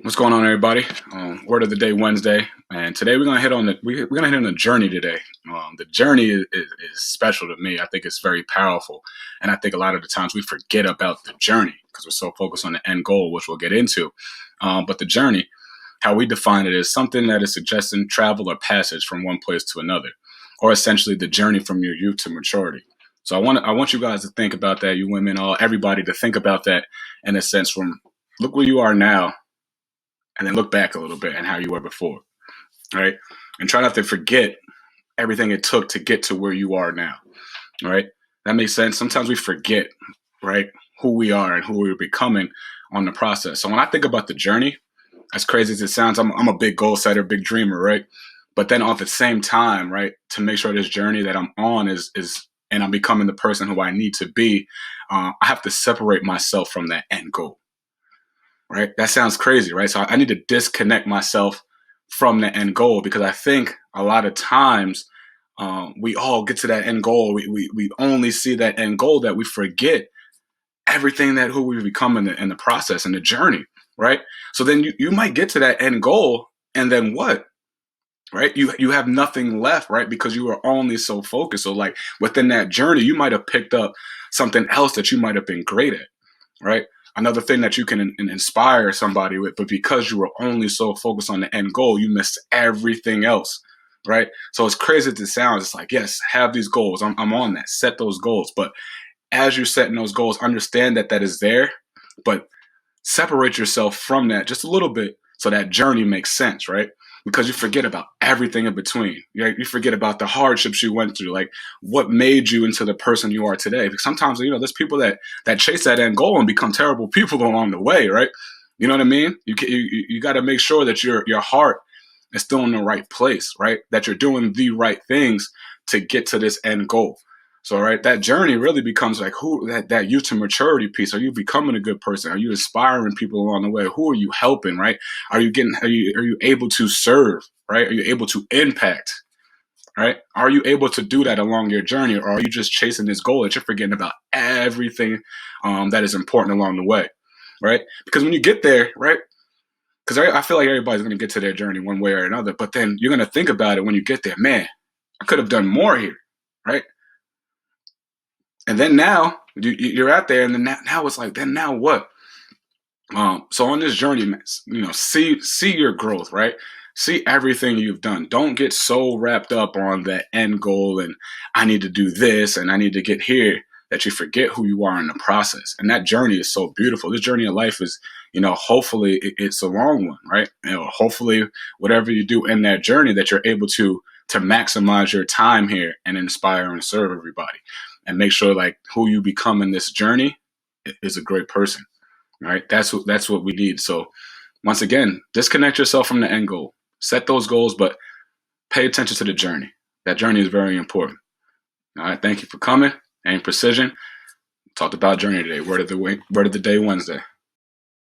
What's going on, everybody? Word of the day, Wednesday, and today we're gonna hit on the journey today. The journey is special to me. I think it's very powerful, and I think a lot of the times we forget about the journey because we're so focused on the end goal, which we'll get into. But the journey, how we define it, is something that is suggesting travel or passage from one place to another, or essentially the journey from your youth to maturity. So I want you guys to think about that. You women, all everybody, to think about that in a sense from look where you are now and then look back a little bit and how you were before, right? And try not to forget everything it took to get to where you are now, right? That makes sense. Sometimes we forget, right, who we are and who we're becoming on the process. So when I think about the journey, as crazy as it sounds, I'm a big goal setter, big dreamer, right? But then at the same time, right, to make sure this journey that I'm on is and I'm becoming the person who I need to be, I have to separate myself from that end goal, right? That sounds crazy, right? So I need to disconnect myself from the end goal because I think a lot of times we all get to that end goal. We only see that end goal that we forget everything that who we become in the process and the journey, right? So then you might get to that end goal and then what? Right? You have nothing left, right? Because you are only so focused. So like within that journey, you might have picked up something else that you might have been great at, right? Another thing that you can inspire somebody with, but because you were only so focused on the end goal, you missed everything else, right? So as crazy as it sounds, it's like, yes, have these goals. I'm on that. Set those goals. But as you're setting those goals, understand that that is there, but separate yourself from that just a little bit so that journey makes sense, right? Because you forget about everything in between. Right? You forget about the hardships you went through, like what made you into the person you are today. Because sometimes, there's people that chase that end goal and become terrible people along the way, right? You know what I mean? You got to make sure that your heart is still in the right place, right? That you're doing the right things to get to this end goal. So, right, that journey really becomes like who that youth to maturity piece. Are you becoming a good person? Are you inspiring people along the way? Who are you helping? Right? Are you able to serve? Right? Are you able to impact? Right? Are you able to do that along your journey, or are you just chasing this goal that you're forgetting about everything that is important along the way? Right? Because when you get there, right? Because I feel like everybody's going to get to their journey one way or another, but then you're going to think about it when you get there. Man, I could have done more here, right? And then now you're out there, and then now it's like, then now what? So on this journey, see your growth, right? See everything you've done. Don't get so wrapped up on that end goal and I need to do this and I need to get here that you forget who you are in the process. And that journey is so beautiful. This journey of life is, hopefully it's a long one, right? Hopefully whatever you do in that journey that you're able to maximize your time here and inspire and serve everybody and make sure like who you become in this journey is a great person, right? That's what we need. So once again, disconnect yourself from the end goal. Set those goals, but pay attention to the journey. That journey is very important. All right. Thank you for coming. And Precision talked about journey today. Word of the day Wednesday.